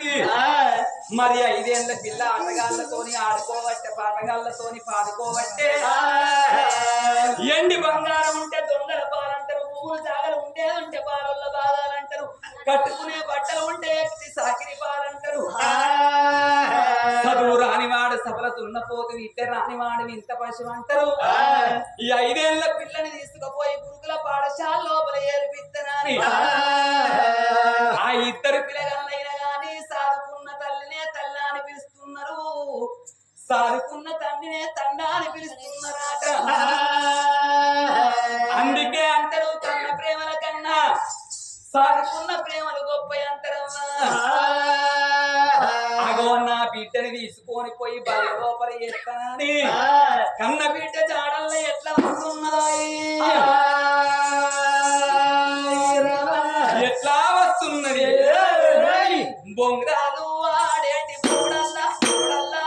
మరి 5 ఏళ్ల పిల్ల ఆటగాళ్ళతోని ఆడుకోవట్టే పాటగాళ్ళతోని పాడుకోవట్టే ఎండి బంగారం ఉంటే దొంగల పాలంటారు పువ్వులు జాగలు ఉంటే పాలల్ల బాగాలంటారు కట్టుకునే బట్టలు ఉంటే సాకిరి పాలంటారు చదువు రానివాడు సఫలతున్న పోతు ఇట్ట రానివాడు ఇంత పశువు అంటారు ఈ 5 ఏళ్ల పిల్లని తీసుకుపోయి గురుకుల పాఠశాల లోపల ఏర్పిత్తనాని ఆ ఇద్దరు పిల్లగాళ్ళైనా గాని సాదుకున్న తల్లినే తల్లి అని పిలుస్తున్నారు సాదుకున్న తండ్రినే తండ అని పిలుస్తున్నారట అందుకే అంటారు కన్న ప్రేమల కన్నా సాదుకున్న ప్రేమలు గొప్ప అంటారమ్మా అగో నా బిడ్డని తీసుకొని పోయి బల లోపల ఎత్తానని కన్న బిడ్డ జాడల్లో ఎట్లా వస్తున్నదా ఎట్లా వస్తున్నది బొంగరాలు ఆడేటి పూడల్లా పూడల్లా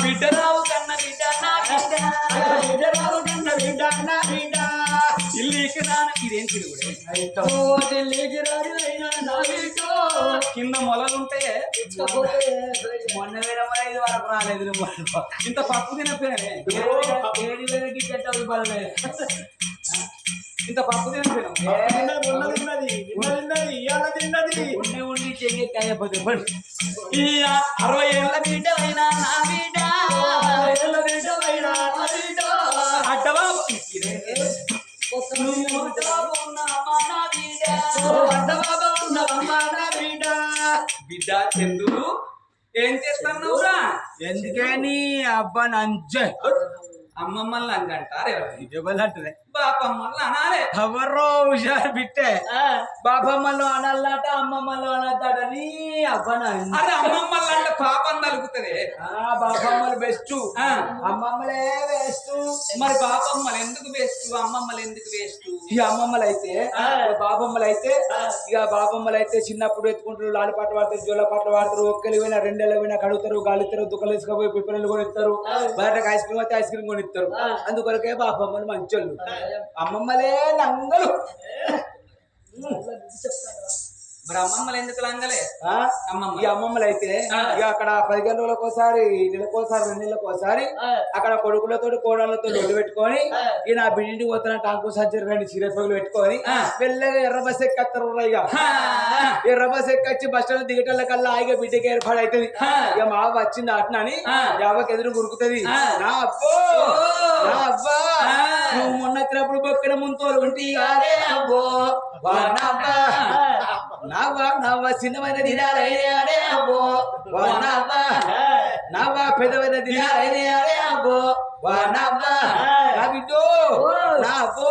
బిడ్డరావు కన్న బిడ్డ నా బిడ్డరావు కన్న బిడ్డ నా బిడ్డ ఇల్లీకి రాను ఇదేం కింద మొలలుంటే మొన్న 5 వరకు రాలేదు ఇంత పప్పు తినపోయానే 7,000కి పెట్టాలి పడలే ఇంత పప్పు తినపోయినాం ఉండి చెయ్యకపోతే 60 ఏళ్ళ బిడ్డలైనా నా బిడ్డ అడ్డవా బిడ్డ చంద్రుడు ఏం చేస్తున్నావురా ఎందుకే నీ అబ్బా నంచే అమ్మమ్మల్ని అంటారు ఎవరంటే బాపమ్మల్ని అనాలే ఎవరో హుషారు బిట్టే బాపమ్మలు అనాలట అమ్మమ్మలు అనద్దట నీ అబ్బన అరే అమ్మమ్మలు అంటే పాపం తలుగుతుంది బాపమ్మలు బెస్ట్ అమ్మమ్మలే వేస్ట్ మరి బాపమ్మలు ఎందుకు వేస్ట్ అమ్మమ్మలు ఎందుకు వేస్ట్ ఈ అమ్మమ్మలు అయితే బాపమ్మలు అయితే ఇక బాపమ్మలు అయితే చిన్నప్పుడు ఎత్తుకుంటారు లాలి పాటలు పాడతారు జోల పాటలు పాడతారు ఒక్కలు పోయినా 2 ఏళ్ళు పోయినా కడుగుతారు గాలిస్తారు దుఃఖాలు తీసుకుపోయి పిప్పలు కొనిస్తారు బయటకు ఐస్ క్రీమ్ అయితే ఐస్ క్రీమ్ కొనిస్తారు అందుకొరకే బాపమ్మలు మంచోళ్ళు అమ్మమ్మలే నంగలు మరి అమ్మమ్మలు ఎందుకు లంగలే ఈ అమ్మమ్మలు అయితే ఇక అక్కడ 15 రోజులకోసారి నెలకోసారి 2 నెలలకోసారి అక్కడ కొడుకులతో కోడళ్ళతో లొడ్డు పెట్టుకొని ఈ నా బిడ్డింటికి పోతున్న టాంకు సంచరి 2 చీరపగులు పెట్టుకొని వెళ్ళగా ఎర్ర బస్ ఎక్కత్తారు ఇక ఎర్ర బస్ ఎక్కొచ్చి బస్ స్టాండ్ దిగటల కల్లా ఆగిగా బిడ్డకి ఏర్పాటు అవుతుంది ఇక మా వచ్చింది అట్నని యావకి ఎదురు గురుకుతుంది నా అబ్బో నా అబ్బా నువ్వు మొన్న వచ్చినప్పుడు బొక్కిన ముంతోలు ఉంటే అరే అబ్బో నవ్వ చిన్నమైన దినాలైనాడే అబ్బో వా నవ్వ నవ్వ పెద్దమైన దినాలైనాడే అబ్బో వా నవ్వ నా బిడ్డో నా అబ్బో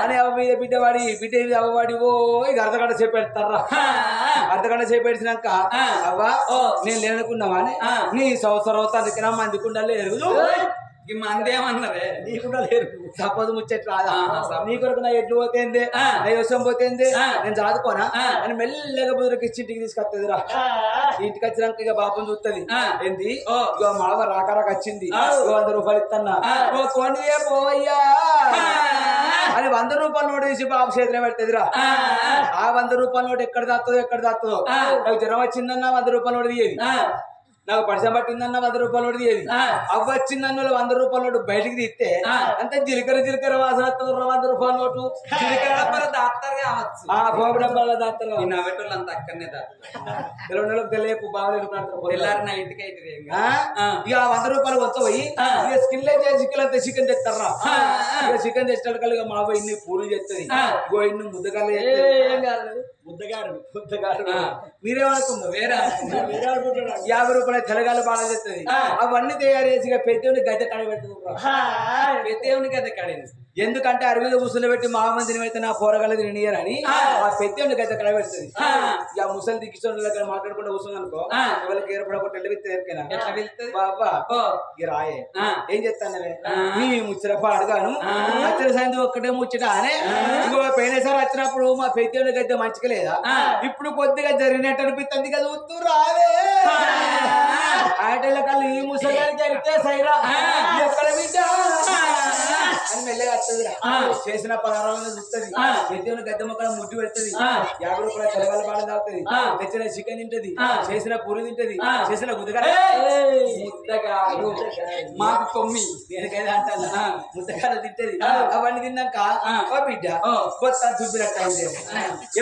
అని బిడ్డ వాడి బిడ్డ అవ్వవాడి ఓ ఇక అర్ధగంట సేపు పెడతారా అర్ధగంట సేపు పెట్టినాక అవ్వా నేను లేనుకున్నావా నీ సంవత్సరం అవుతానికి మందికుండా లేరు మందేమన్నారే నీకుండా లేరు సపోజ్ ముచ్చట్ రాదా నీ కొరకు నా ఎడ్లు పోతేంది నా వ్యవసాయం పోతేంది నేను చదువుకోనా అని మెల్లగా బుదురికి ఇంటికి తీసుకొస్తుందిరా ఇంటికి వచ్చినాక ఇక బాపం చూస్తుంది ఏంది ఇక మావ రాక వచ్చింది 100 రూపాయలు ఇస్తున్నా కొండియే పోయ్యా అని 100 రూపాయల నోటు తీసి బాబు చేతిలో పెడుతుందిరా ఆ 100 రూపాయల నోటు ఎక్కడ దాస్తుందో నాకు జ్వరం వచ్చిందన్నా 100 రూపాయల నోటు తీయేది నాకు పరిచయం పట్టిందన్న 100 రూపాయల నోటు తీయేది అవ్వ వచ్చిందన్న 100 రూపాయల నోటు బయటికి తీస్తే అంత జీలకర్ర వాసన 100 రూపాయల నోటు జీలకర్ర దాస్తారు కావచ్చు పోపు డబ్బాల దాస్తారు నవ్వేటోళ్ళు అంత అక్కడనే తెలంగాణలో తెలియపు బాగా తెల్లారి నా ఇంటికి అయితే ఇక 100 రూపాయలు వచ్చి ఇక స్కిన్ అంతే చికెన్ తెస్తారా ఇక చికెన్ తెచ్చిన కల్లా మా అవ్వ ఇన్ని పూలు చేస్తుంది ఇగో ఇన్ని ముద్దగారు ముద్దగారు మీరేమనుకున్నారు వేరే 50 రూపాయల తెలగాలు బాగా చేస్తుంది అవన్నీ తయారు చేసి పెద్దోని గద్దె కడ పెట్టుకుంటారు పెద్దోని గద్దె కడింది ఎందుకంటే అరవిలో ముసలు పెట్టి మా మందిని పెడితే నా పోరగాళ్ళు తినియరని ఆ పెద్దోని గద్దె కడ పెడుతుంది ఇక ముసలి దిక్కించోళ్ళ దగ్గర మాట్లాడుకుంటే కూర్చుంది అనుకో ఎవరికి ఏర్పడకుండా బాబా ఇక రాయే ఏం చెప్తానవే నీ ముచ్చట అడగాను అచ్చర సాయంత్రం ఒక్కటే ముచ్చట అనే ఇంకో పోయినసారి వచ్చినప్పుడు మా పెద్దోని గద్దె మంచిగా లేదా ఇప్పుడు కొద్దిగా జరిగినట్టు అనిపిస్తుంది కదా వద్దు రావే ఆటల కళ్ళు ఈ ముసలి జరిగితే సైరా ఎక్కడ బిడ్డ అని మెల్లగా వస్తుంది చేసిన పదార్థాలను చూస్తుంది పెద్దోని గద్దె మొక్కల ముడ్డు పెడుతుంది 50 రూపాయల తెలగాల పాట తాగుతుంది తెచ్చిన చికెన్ తింటది చేసిన పూరి తింటది చేసిన ముద్దగాడు మాకు కొమ్మి దేనికైనా అంటా ముద్దగాడు తింటది అవన్నీ తిన్నాక బిడ్డ కొత్త చూపినట్టు అయింది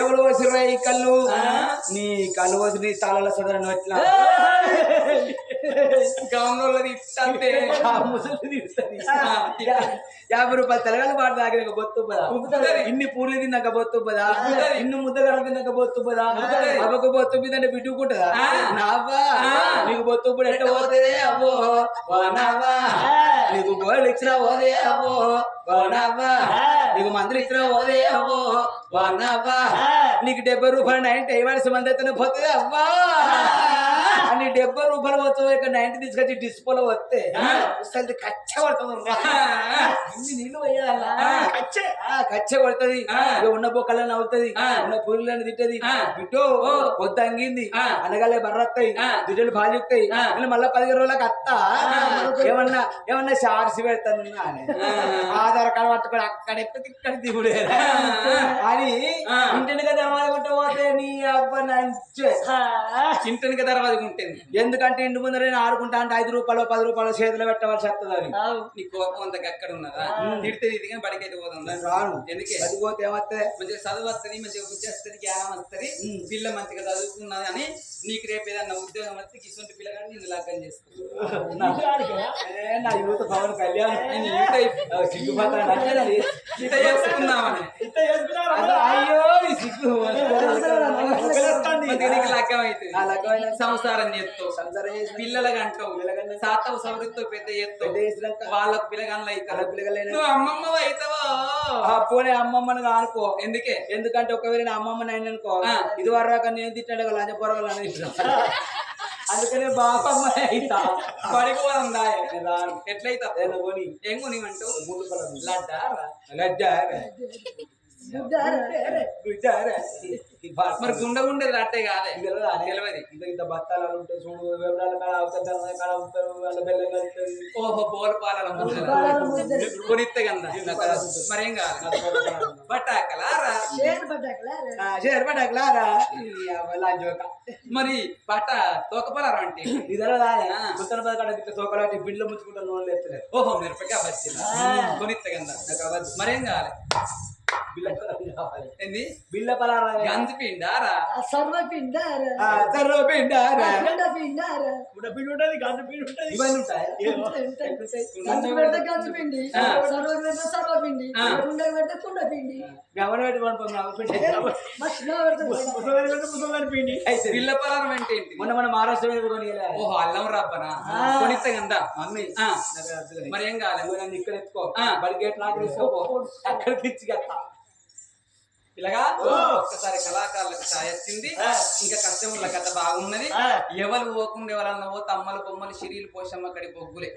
ఎవరు పోసిర్రా ఈ కళ్ళు నీ కళ్ళు పోసి నీ తాళాల సదరని వచ్చిన గవర్నర్లది ఇస్తే ముసలి తింటది 50 రూపాయలు తెలగాలి పాట తాగినాక బొత్తు పదా ఇన్ని పూర్లు తిన్నాక బొత్తు పదా ఇన్ని ముద్దగాడు తిన్నాక బొత్తు పదా అవ్వకు బొత్తు మీద బిడ్డుకుంటదా నావా నీకు బొత్తు ఇప్పుడు ఎట్ట పోతే అవ్వో నావా నీకు గోళ్ళు ఇచ్చిన పోదే అవ్వో నావా నీకు మందులు ఇచ్చిన పోదే అవ్వో నావా నీకు 70 రూపాయలు 90 ఇవ్వాల్సి మంది అయితే పోతుంది అవ్వా అని 70 రూపాయలు వచ్చావు ఇక 90 తీసుకొచ్చి డిస్పోలో వస్తే కచ్చ పడుతుంది నీళ్ళు వేయాలా కచ్చ పడుతుంది ఉన్న బొక్కలను అవుతుంది ఉన్న పూలను తింటది బిడ్డో పొద్దు అంగింది అనగాలే బర్రత్తాయి దుడ్డలు పాలుతాయి మళ్ళా 15 రోజులకు అత్త ఏమన్నా షార్సి పెడతాను ఆధార్ కార్డు పట్టుకొని అక్కడ ఎక్కడికి ఇక్కడ దిగుడే అని ఇంటినిగా దర్వాజ కొట్ట పోతే నీ అబ్బ నంచే ఇంటినిగా దర్వాజ ఉంటుంది ఎందుకంటే ఇంటి ముందర నేను ఆడుకుంటా అంటే 5 రూపాయలు 10 రూపాయలు చేతిలో పెట్టవలసి వస్తుంది అని నీ కోపం అంత అక్కడ ఉన్నదా తిడితే ఇది కానీ బడికైతే పోతుందా రాను ఎందుకే అది పోతే ఏమవుతుంది మంచిగా చదువు వస్తుంది మంచిగా బుద్ధి వస్తుంది జ్ఞానం వస్తుంది పిల్ల మంచిగా చదువుకున్నది అని నీకు రేపు ఏదన్నా ఉద్యోగం వస్తే ఇటువంటి పిల్లగాని నేను లగ్గం చేసుకో నా యూత్ పవన్ కళ్యాణ్ సిగ్గుపడతాడు చేసుకుందామని అయ్యో సిగ్గు లగ్గం అవుతుంది సంసారం చేస్తావు పిల్లలకి అంటావు సాతవ సవృత్తో పెద్ద చేస్తావు వాళ్ళకు పిల్లగాళ్ళు అవుతారు అమ్మమ్మ అవుతావో పోనీ అమ్మమ్మని అనుకో ఎందుకే ఎందుకంటే ఒకవేళ నా అమ్మమ్మని అయిన అనుకో ఇది వరకు నేను తిట్టాడు లంచ పొరగలు అనేది అందుకనే బాపమ్మ అయితా బడికి పోదా ఎట్లయితా కొని ఏం కొనివంటావు లడ్డా మరి గుండె ఉండేది అట్టే కాదే తెలియదు ఇంత బత్తాలు ఉంటాయి చూడు వివరాల కాడ అవుతారు కాడ ఉంటారు వాళ్ళ బెల్లం కలుగుతుంది ఓహో బోల్ పాల కొనిస్తే కదా మరేం కాదు పట్టాకలారా మరి పట్ట తోకపలారా అంటే ఉత్తర పదకాడ తోకలాంటి బిడ్లు ముచ్చుకుంటా లోన్లు ఎత్తలేదు ఓహో మిరపకాయ వచ్చింది కొనిస్తే కదా మరేం కావాలి బిల్ల పలారం కావాలి. ఏంది బిల్ల పలారం గంజి పిండారా సర్వపిండార సర్వ పిండారా పిండార పిండి ఉంటది గంజ పిండి ఉంటది ఇవన్నీ ఉంటాయి గంజి పెడితే గంజి పిండి సర్వ పెడితే సర్వపిండి కుండ పెడితే కుండ పిండి గవర్నమెంట్ మస్తు పెడితే ముసలి పిండి పిల్ల పలారం అంటే ఏంటి మొన్న మన మహారాష్ట్ర మీద కొని ఓహో అల్లం రబ్బనా కొనిస్తే గందా మమ్మీ ఆ, మరి ఏం కావాలి నన్ను ఇక్కడ ఎత్తుకో ఆ. బడి గేట్ నాకు తీసుకోపో అక్కడ తెచ్చిగత్తా ఇలాగా ఒక్కసారి కళాకారులకు ఛాయ్ వచ్చింది ఇంకా కస్టమర్ల కథ బాగున్నది ఎవరు పోకుండా ఎవరన్నా పోతే అమ్మలు బొమ్మలు సిరీలు పోషమ్మ కడి బొగ్గులే